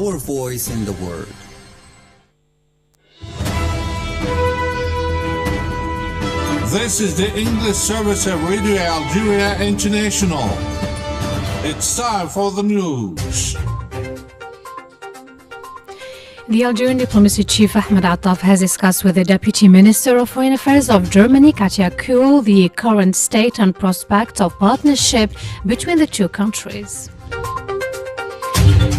our voice in the world. This is the English service of Radio Algeria International. It's time for the news. The Algerian diplomacy chief Ahmed Attaf has discussed with the Deputy Minister of Foreign Affairs of Germany, Katia Kuhl, the current state and prospects of partnership between the two countries.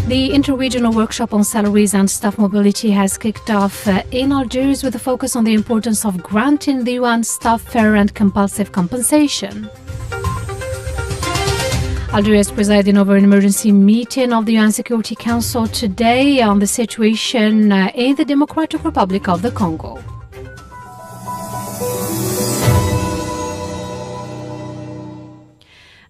The interregional workshop on salaries and staff mobility has kicked off in Algiers with a focus on the importance of granting the UN staff fair and compulsive compensation. Algeria is presiding over an emergency meeting of the UN Security Council today on the situation in the Democratic Republic of the Congo.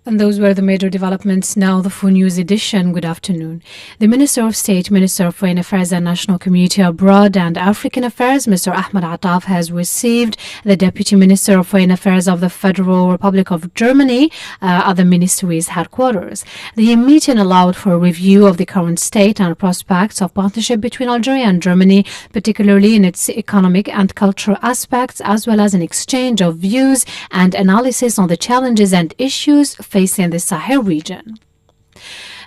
And those were the major developments. Now the full news edition. Good afternoon. The Minister of State, Minister of Foreign Affairs and National Community Abroad and African Affairs, Mr. Ahmed Attaf, has received the Deputy Minister of Foreign Affairs of the Federal Republic of Germany at the Ministry's headquarters. The meeting allowed for a review of the current state and prospects of partnership between Algeria and Germany, particularly in its economic and cultural aspects, as well as an exchange of views and analysis on the challenges and issues facing the Sahel region.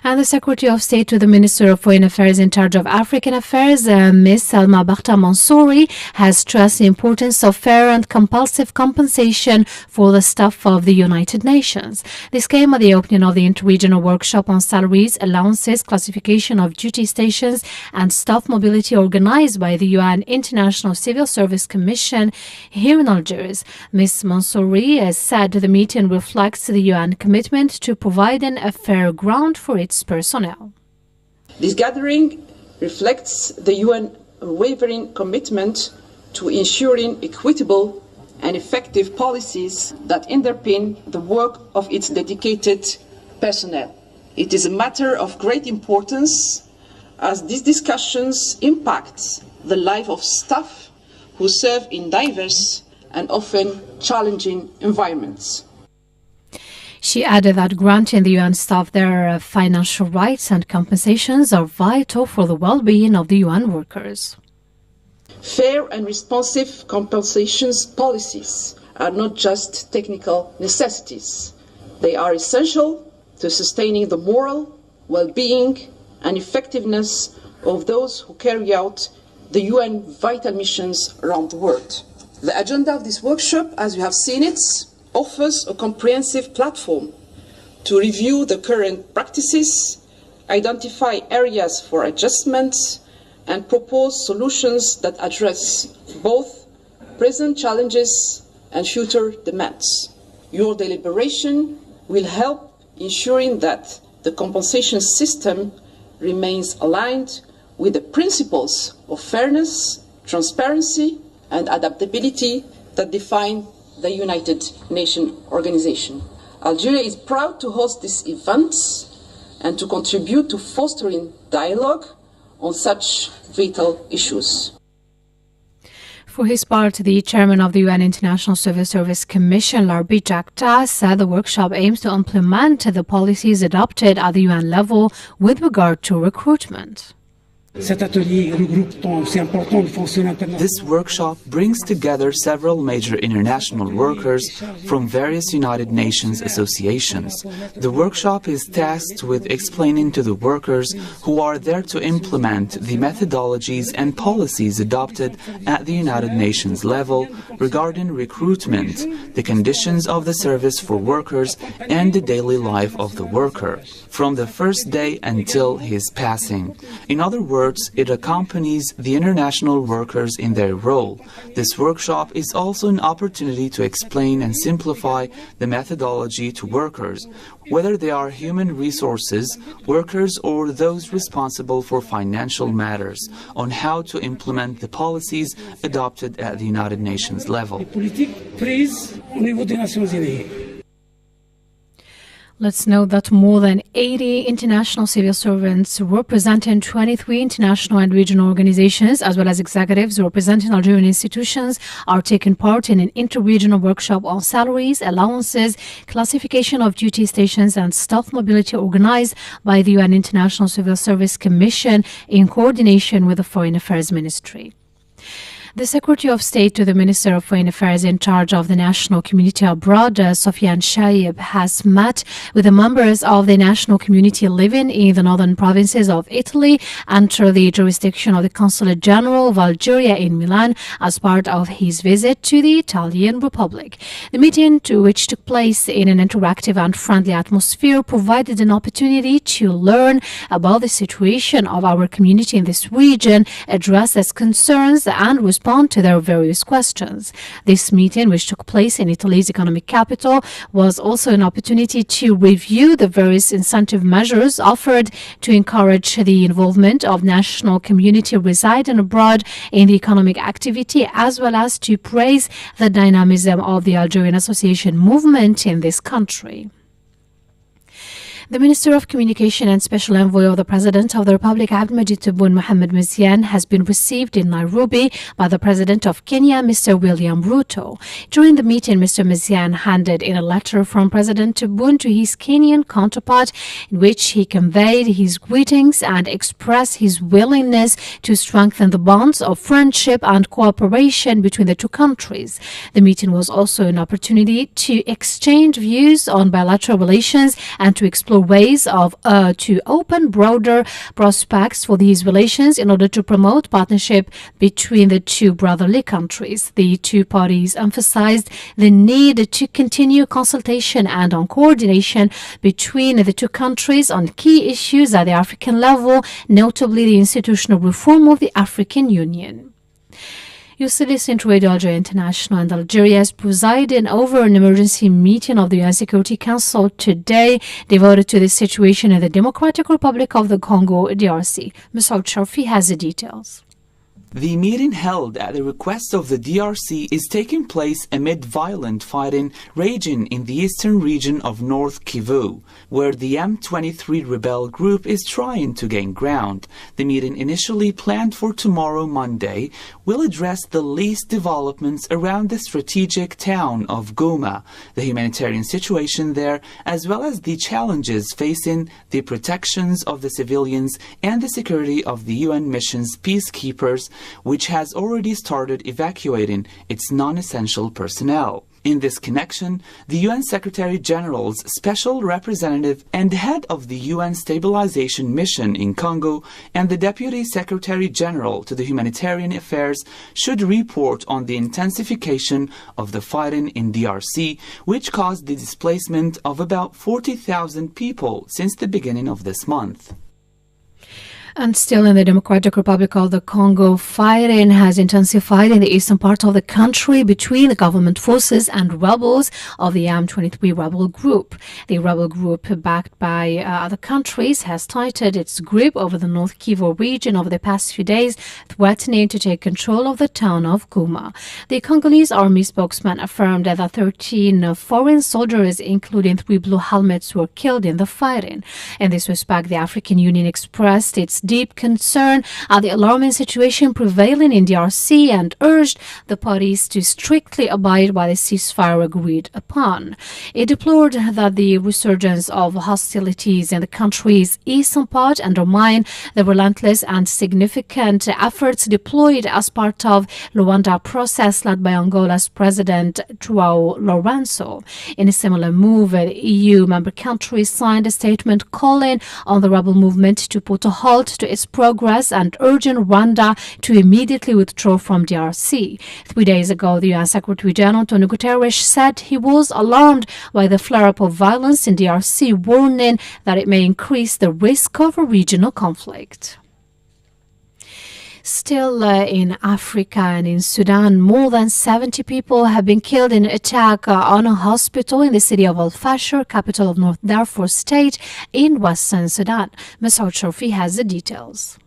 And the Secretary of State to the Minister of Foreign Affairs in charge of African Affairs, Ms. Salma Bakhta Mansouri, has stressed the importance of fair and compulsive compensation for the staff of the United Nations. This came at the opening of the interregional workshop on salaries, allowances, classification of duty stations and staff mobility organized by the UN International Civil Service Commission here in Algiers. Ms. Mansouri has said the meeting reflects the UN commitment to providing a fair ground for its personnel. This gathering reflects the UN unwavering commitment to ensuring equitable and effective policies that underpin the work of its dedicated personnel. It is a matter of great importance as these discussions impact the life of staff who serve in diverse and often challenging environments. She added that granting the UN staff their financial rights and compensations are vital for the well-being of the UN workers. Fair and responsive compensations policies are not just technical necessities. They are essential to sustaining the moral well-being and effectiveness of those who carry out the UN vital missions around the world. The agenda of this workshop, as you have seen it, offers a comprehensive platform to review the current practices, identify areas for adjustment, and propose solutions that address both present challenges and future demands. Your deliberation will help ensuring that the compensation system remains aligned with the principles of fairness, transparency, and adaptability that define the United Nations Organization. Algeria is proud to host this event and to contribute to fostering dialogue on such vital issues. For his part, the chairman of the UN International Civil Service Commission, Larbi Jakta, said the workshop aims to implement the policies adopted at the UN level with regard to recruitment. This workshop brings together several major international workers from various United Nations associations. The workshop is tasked with explaining to the workers who are there to implement the methodologies and policies adopted at the United Nations level regarding recruitment, the conditions of the service for workers, and the daily life of the worker, from the first day until his passing. In other words, it accompanies the international workers in their role. This workshop is also an opportunity to explain and simplify the methodology to workers, whether they are human resources workers or those responsible for financial matters, on how to implement the policies adopted at the United Nations level. Let's note that more than 80 international civil servants representing 23 international and regional organizations, as well as executives representing Algerian institutions, are taking part in an inter-regional workshop on salaries, allowances, classification of duty stations, and staff mobility organized by the UN International Civil Service Commission in coordination with the Foreign Affairs Ministry. The Secretary of State to the Minister of Foreign Affairs in charge of the national community abroad, Sofiane Shaib, has met with the members of the national community living in the northern provinces of Italy under the jurisdiction of the Consulate General of Algeria in Milan as part of his visit to the Italian Republic. The meeting, which took place in an interactive and friendly atmosphere, provided an opportunity to learn about the situation of our community in this region, address its concerns, and respond to their various questions. This meeting, which took place in Italy's economic capital, was also an opportunity to review the various incentive measures offered to encourage the involvement of national community residing abroad in the economic activity, as well as to praise the dynamism of the Algerian association movement in this country. The Minister of Communication and Special Envoy of the President of the Republic, Abdelmajid Tebboune Mohamed Mezyan, has been received in Nairobi by the President of Kenya, Mr. William Ruto. During the meeting, Mr. Mezyan handed in a letter from President Tebboune to his Kenyan counterpart, in which he conveyed his greetings and expressed his willingness to strengthen the bonds of friendship and cooperation between the two countries. The meeting was also an opportunity to exchange views on bilateral relations and to explore ways to open broader prospects for these relations in order to promote partnership between the two brotherly countries. The two parties emphasized the need to continue consultation and on coordination between the two countries on key issues at the African level, notably the institutional reform of the African Union. You still listen to Radio Algeria International, and Algeria is presiding over an emergency meeting of the UN Security Council today devoted to the situation in the Democratic Republic of the Congo, DRC. Masoud Sharfi has the details. The meeting held at the request of the DRC is taking place amid violent fighting raging in the eastern region of North Kivu, where the M23 rebel group is trying to gain ground. The meeting, initially planned for tomorrow, Monday, will address the latest developments around the strategic town of Goma, the humanitarian situation there, as well as the challenges facing the protections of the civilians and the security of the UN mission's peacekeepers, which has already started evacuating its non-essential personnel. In this connection, the UN Secretary General's Special Representative and head of the UN Stabilization Mission in Congo and the Deputy Secretary General to the Humanitarian Affairs should report on the intensification of the fighting in DRC, which caused the displacement of about 40,000 people since the beginning of this month. And still in the Democratic Republic of the Congo, fighting has intensified in the eastern part of the country between the government forces and rebels of the M23 rebel group. The rebel group, backed by other countries, has tightened its grip over the North Kivu region over the past few days, threatening to take control of the town of Goma. The Congolese army spokesman affirmed that 13 foreign soldiers, including 3 blue helmets, were killed in the fighting. In this respect, the African Union expressed its deep concern at the alarming situation prevailing in DRC and urged the parties to strictly abide by the ceasefire agreed upon. It deplored that the resurgence of hostilities in the country's eastern part undermine the relentless and significant efforts deployed as part of Luanda process led by Angola's President João Lourenço. In a similar move, the EU member countries signed a statement calling on the rebel movement to put a halt to its progress and urging Rwanda to immediately withdraw from DRC. 3 days ago, the UN Secretary General Antonio Guterres said he was alarmed by the flare-up of violence in DRC, warning that it may increase the risk of a regional conflict. Still in Africa and in Sudan, more than 70 people have been killed in an attack on a hospital in the city of Al Fasher, capital of North Darfur State in Western Sudan. Masoud Sharfi has the details.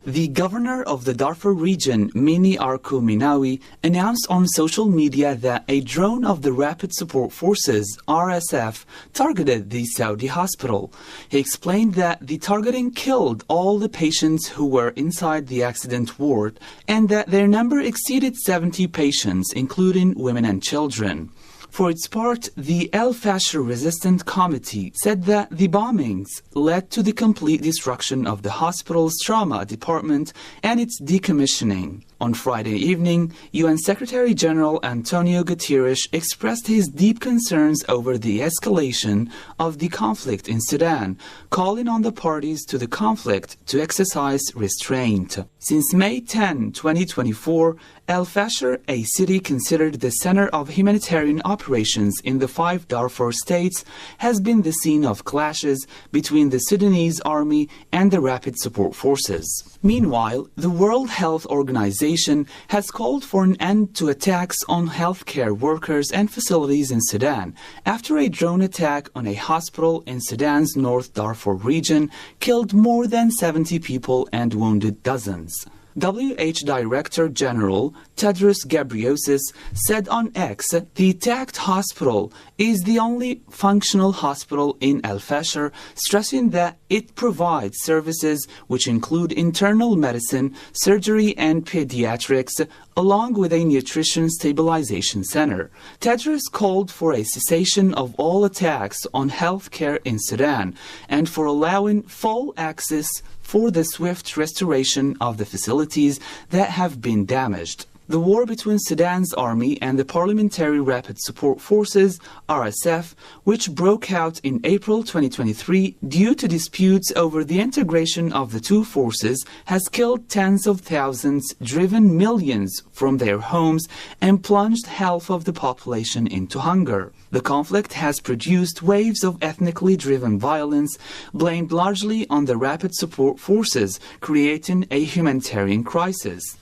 The governor of the Darfur region, Mini Arko Minawi, announced on social media that a drone of the Rapid Support Forces, RSF, targeted the Saudi hospital. He explained that the targeting killed all the patients who were inside the accident ward and that their number exceeded 70 patients, including women and children. For its part, the El Fasher Resistance Committee said that the bombings led to the complete destruction of the hospital's trauma department and its decommissioning. On Friday evening, UN Secretary-General Antonio Guterres expressed his deep concerns over the escalation of the conflict in Sudan, calling on the parties to the conflict to exercise restraint. Since May 10, 2024, El Fasher, a city considered the center of humanitarian operations in the 5 Darfur states, has been the scene of clashes between the Sudanese army and the Rapid Support Forces. Meanwhile, the World Health Organization has called for an end to attacks on healthcare workers and facilities in Sudan after a drone attack on a hospital in Sudan's North Darfur region killed more than 70 people and wounded dozens. WHO Director General Tedros Ghebreyesus said on X the attacked hospital is the only functional hospital in El Fasher, stressing that it provides services which include internal medicine, surgery and pediatrics, along with a nutrition stabilization center. Tedros called for a cessation of all attacks on healthcare in Sudan and for allowing full access for the swift restoration of the facilities that have been damaged. The war between Sudan's army and the Parliamentary Rapid Support Forces, RSF, which broke out in April 2023 due to disputes over the integration of the two forces, has killed tens of thousands, driven millions from their homes, and plunged half of the population into hunger. The conflict has produced waves of ethnically driven violence, blamed largely on the Rapid Support Forces, creating a humanitarian crisis.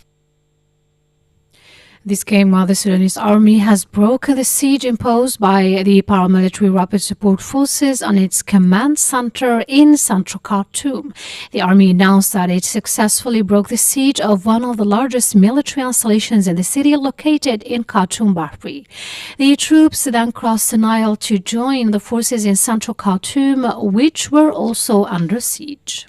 This came while the Sudanese army has broken the siege imposed by the paramilitary Rapid Support Forces on its command center in central Khartoum. The army announced that it successfully broke the siege of one of the largest military installations in the city located in Khartoum, Bahri. The troops then crossed the Nile to join the forces in central Khartoum, which were also under siege.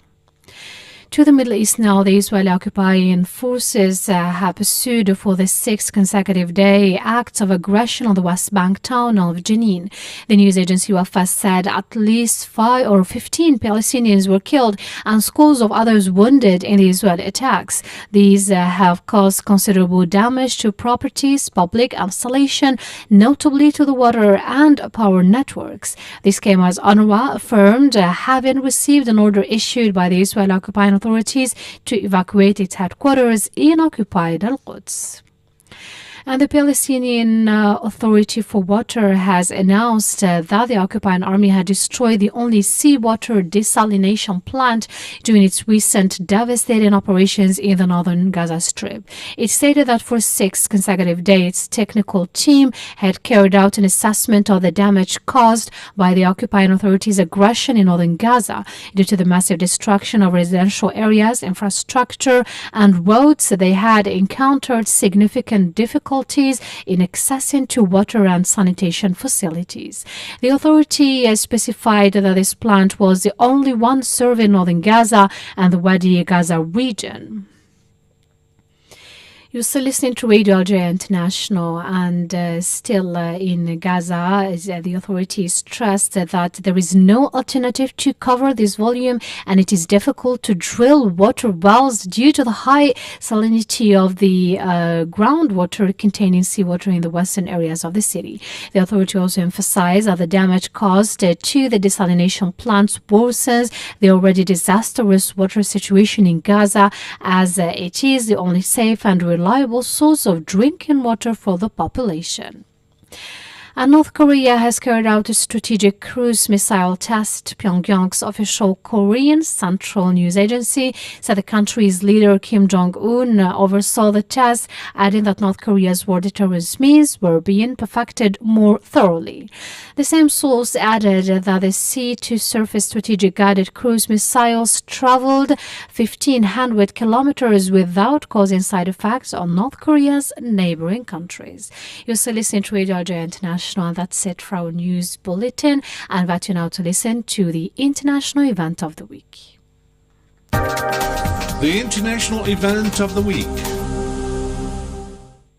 To the Middle East now, the Israeli occupying forces have pursued for the 6th consecutive day acts of aggression on the West Bank town of Jenin. The news agency Wafa said at least 5 or 15 Palestinians were killed and scores of others wounded in the Israeli attacks. These have caused considerable damage to properties, public installation, notably to the water and power networks. This came as UNRWA affirmed having received an order issued by the Israeli occupying authorities to evacuate its headquarters in occupied Al-Quds. And the Palestinian Authority for Water has announced that the occupying army had destroyed the only seawater desalination plant during its recent devastating operations in the northern Gaza Strip. It stated that for 6 consecutive days, its technical team had carried out an assessment of the damage caused by the occupying authorities' aggression in northern Gaza due to the massive destruction of residential areas, infrastructure, and roads. They had encountered significant difficulties in accessing to water and sanitation facilities. The authority specified that this plant was the only one serving northern Gaza and the Wadi Gaza region. You're still listening to Radio Algeria International, and still in Gaza, the authorities stressed that there is no alternative to cover this volume, and it is difficult to drill water wells due to the high salinity of the groundwater containing seawater in the western areas of the city. The authority also emphasized that the damage caused to the desalination plants worsens the already disastrous water situation in Gaza, as it is the only safe and reliable source of drinking water for the population. And North Korea has carried out a strategic cruise missile test. Pyongyang's official Korean Central News Agency said the country's leader Kim Jong-un oversaw the test, adding that North Korea's war deterrence means were being perfected more thoroughly. The same source added that the sea-to-surface strategic guided cruise missiles traveled 1,500 kilometers without causing side effects on North Korea's neighboring countries. You're still listening to Radio Algeria International, and that's it for our news bulletin. I invite you now to listen to the international event of the week. The international event of the week.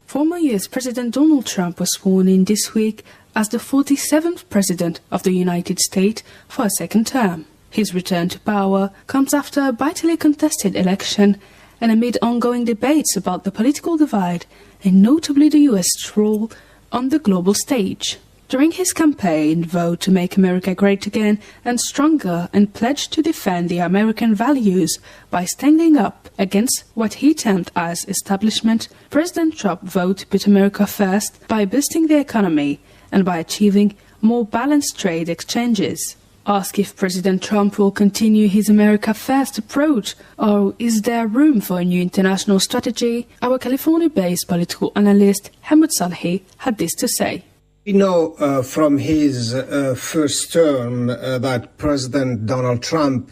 Former US President Donald Trump was sworn in this week as the 47th President of the United States for a second term. His return to power comes after a bitterly contested election and amid ongoing debates about the political divide and notably the US role on the global stage. During his campaign, Vote to Make America Great Again and Stronger, and pledged to defend the American values by standing up against what he termed as establishment, President Trump vowed to put America first by boosting the economy and by achieving more balanced trade exchanges. Asked if President Trump will continue his America First approach or is there room for a new international strategy, our California-based political analyst Hamoud Salhi had this to say. We know from his first term that President Donald Trump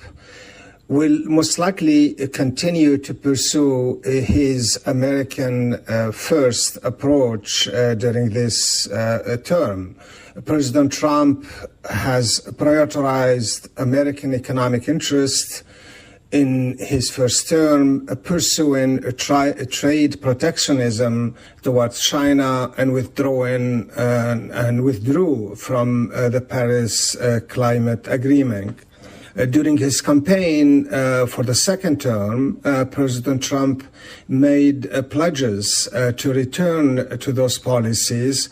will most likely continue to pursue his American First approach during this term. President Trump has prioritized American economic interest in his first term, pursuing a trade protectionism towards China and withdrew from the Paris Climate Agreement. During his campaign for the second term, President Trump made pledges to return to those policies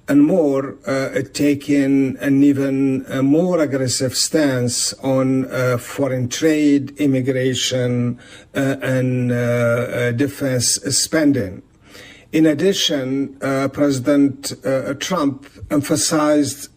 and more, taking an even more aggressive stance on foreign trade, immigration, and defense spending. In addition, President Trump emphasized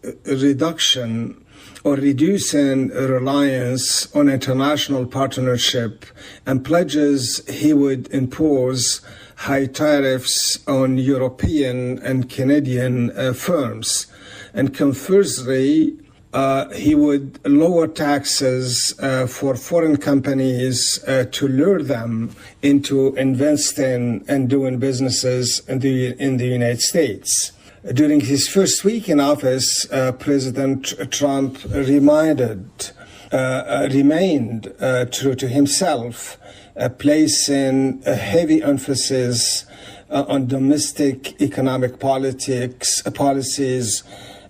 reducing reliance on international partnership and pledges he would impose high tariffs on European and Canadian firms. And conversely, he would lower taxes for foreign companies to lure them into investing and doing businesses in the United States. During his first week in office, President Trump remained true to himself, placing a heavy emphasis on domestic economic policies,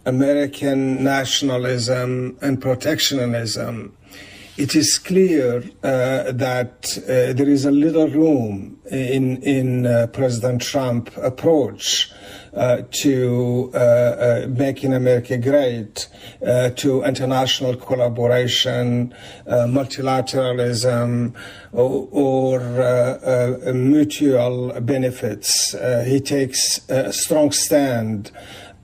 American nationalism, and protectionism. It is clear that there is a little room in President Trump's approach to making America great, to international collaboration, multilateralism, or mutual benefits. He takes a strong stand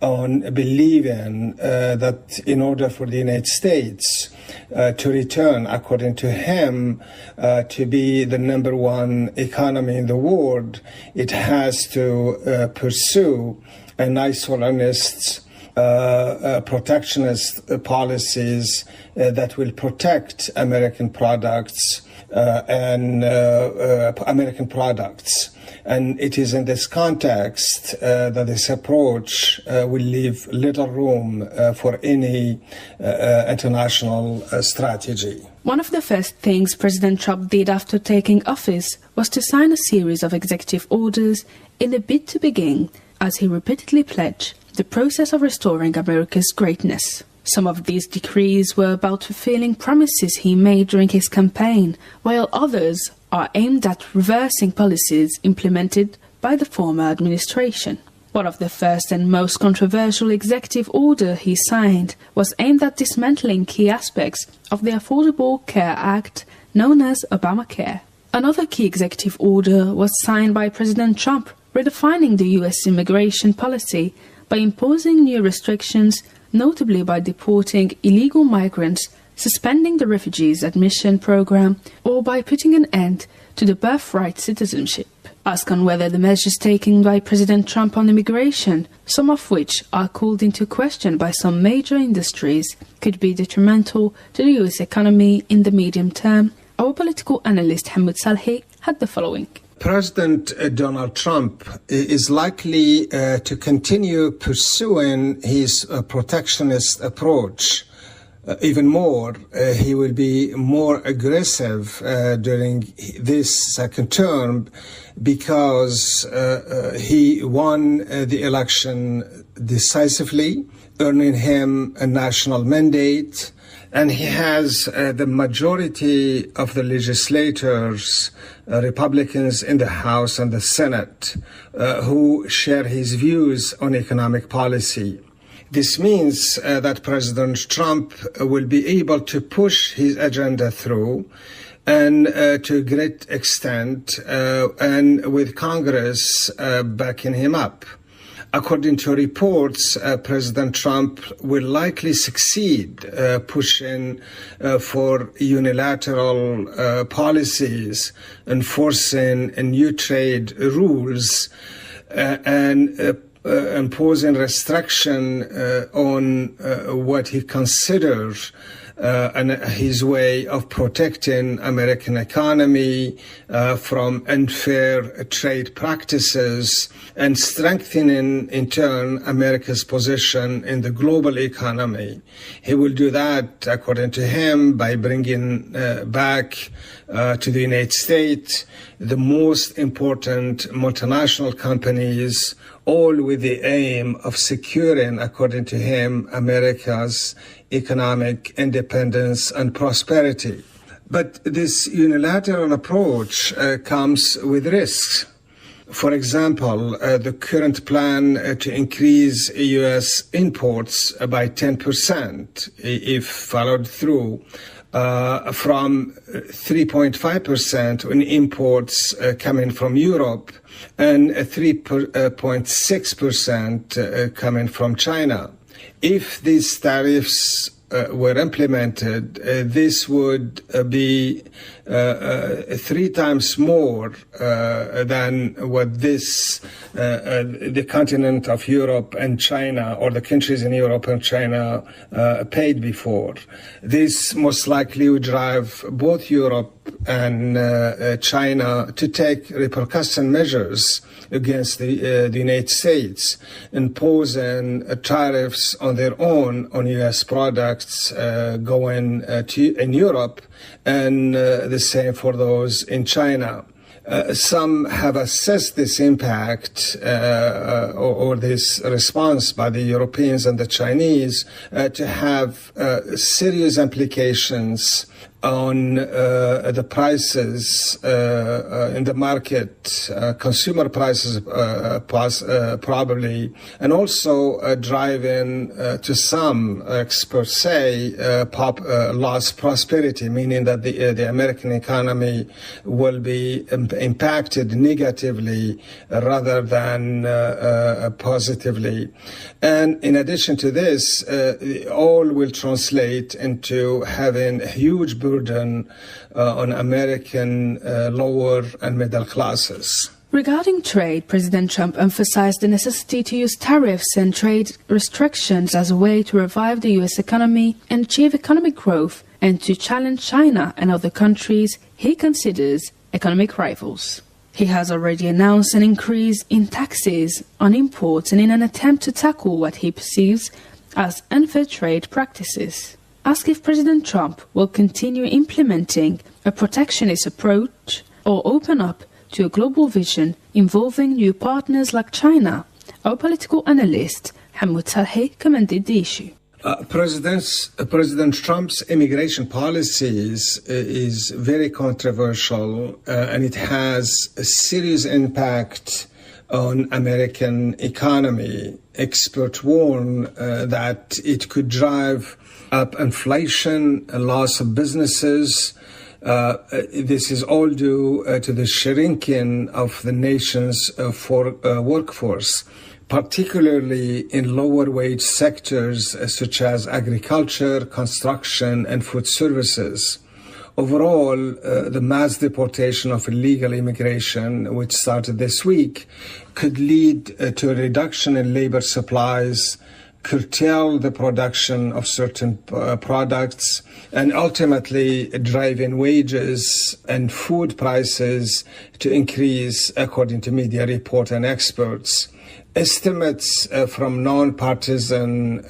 on believing that in order for the United States to return, according to him, to be the #1 economy in the world, it has to pursue an isolationist, protectionist policies that will protect American products and American products. And it is in this context that this approach will leave little room for any international strategy. One of the first things President Trump did after taking office was to sign a series of executive orders in a bid to begin, as he repeatedly pledged, the process of restoring America's greatness. Some of these decrees were about fulfilling promises he made during his campaign, while others are aimed at reversing policies implemented by the former administration. One of the first and most controversial executive orders he signed was aimed at dismantling key aspects of the Affordable Care Act, known as Obamacare. Another key executive order was signed by President Trump, redefining the U.S. immigration policy by imposing new restrictions, notably by deporting illegal migrants, suspending the refugees admission program, or by putting an end to the birthright citizenship. Asked on whether the measures taken by President Trump on immigration, some of which are called into question by some major industries, could be detrimental to the US economy in the medium term, our political analyst Hamoud Salhi had the following. President Donald Trump is likely to continue pursuing his protectionist approach. Even more, he will be more aggressive during this second term because he won the election decisively, earning him a national mandate, and he has the majority of the legislators, Republicans in the House and the Senate, who share his views on economic policy. This means that President Trump will be able to push his agenda through, and to a great extent, and with Congress backing him up. According to reports, President Trump will likely succeed pushing for unilateral policies, enforcing new trade rules, and imposing restriction on what he considers his way of protecting American economy from unfair trade practices and strengthening, in turn, America's position in the global economy. He will do that, according to him, by bringing back to the United States the most important multinational companies, all with the aim of securing, according to him, America's economic independence and prosperity. But this unilateral approach comes with risks. For example, the current plan to increase U.S. imports by 10%, if followed through, from 3.5% in imports coming from Europe and 3.6% coming from China. If these tariffs were implemented, this would be 3 times more than what the continent of Europe and China, or the countries in Europe and China, paid before. This most likely would drive both Europe and China to take repercussion measures against the United States, imposing tariffs on their own on U.S. products going in Europe, and the same for those in China. Some have assessed this impact or this response by the Europeans and the Chinese to have serious implications on the prices in the market, consumer prices probably, and also driving, to some experts say, lost prosperity, meaning that the American economy will be impacted negatively rather than positively. And in addition to this, all will translate into having a huge burden on American lower and middle classes. Regarding trade, President Trump emphasized the necessity to use tariffs and trade restrictions as a way to revive the U.S. economy and achieve economic growth, and to challenge China and other countries he considers economic rivals. He has already announced an increase in taxes on imports and in an attempt to tackle what he perceives as unfair trade practices. Asked if President Trump will continue implementing a protectionist approach or open up to a global vision involving new partners like China, our political analyst Hamoud Salhi commented the issue. President Trump's immigration policies is very controversial, and it has a serious impact on American economy. Experts warn that it could drive up inflation, a loss of businesses. This is all due to the shrinking of the nation's workforce. particularly in lower wage sectors such as agriculture, construction, and food services. Overall, the mass deportation of illegal immigration, which started this week, could lead to a reduction in labor supplies, curtail the production of certain products, and ultimately drive in wages and food prices to increase, according to media report and experts. Estimates from non-partisan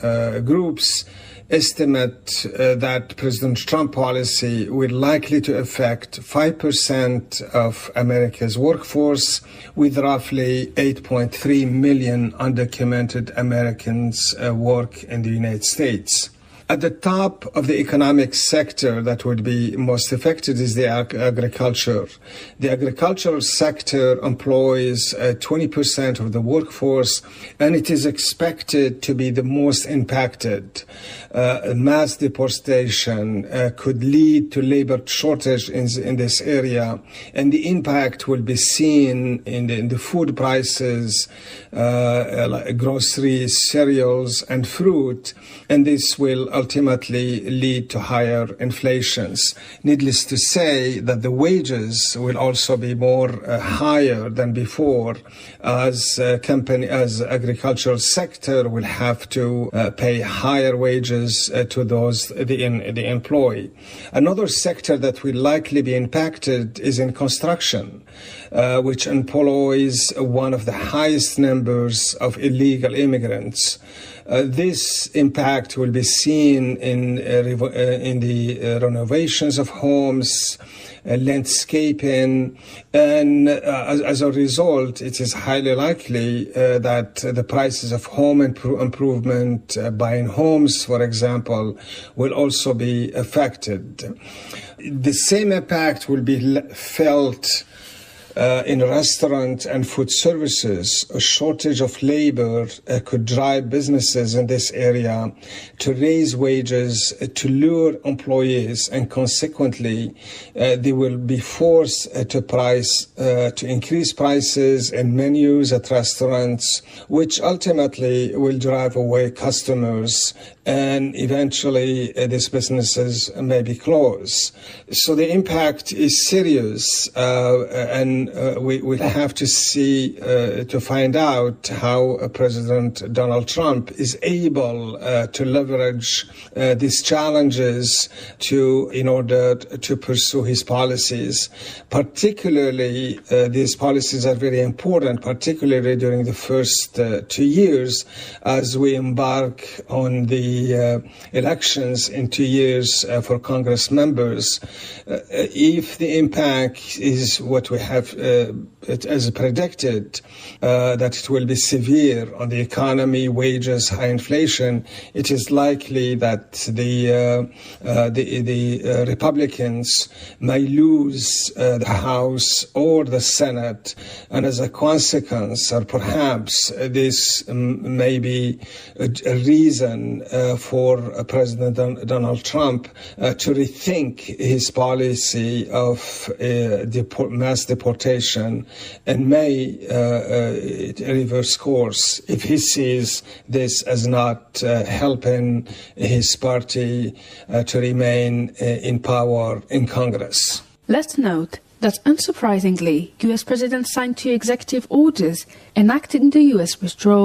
groups estimate that President Trump's policy will likely to affect 5% of America's workforce, with roughly 8.3 million undocumented Americans work in the United States. At the top of the economic sector that would be most affected is the agriculture. The agricultural sector employs 20% of the workforce, and it is expected to be the most impacted. Mass deportation could lead to labor shortage in this area, and the impact will be seen in the food prices, like groceries, cereals, and fruit, and this will ultimately lead to higher inflations. Needless to say that the wages will also be more higher than before, as agricultural sector will have to pay higher wages to those the employ. Another sector that will likely be impacted is in construction, which employs one of the highest numbers of illegal immigrants. This impact will be seen in the renovations of homes, landscaping, and as a result, it is highly likely that the prices of home improvement, buying homes, for example, will also be affected. The same impact will be felt in restaurant and food services. A shortage of labor could drive businesses in this area to raise wages, to lure employees, and consequently, they will be forced to increase prices and menus at restaurants, which ultimately will drive away customers, and eventually these businesses may be closed. So the impact is serious, and we will have to see to find out how President Donald Trump is able to leverage these challenges in order to pursue his policies. Particularly, these policies are very important, particularly during the first 2 years as we embark on the elections in 2 years for Congress members. If the impact is what we have as predicted, that it will be severe on the economy, wages, high inflation, it is likely that the Republicans may lose the House or the Senate, and as a consequence, or perhaps this may be a reason for President Donald Trump to rethink his policy of mass deportation and may reverse course if he sees this as not helping his party to remain in power in Congress. Let's note that, unsurprisingly, U.S. President signed 2 executive orders enacting the U.S. withdrawal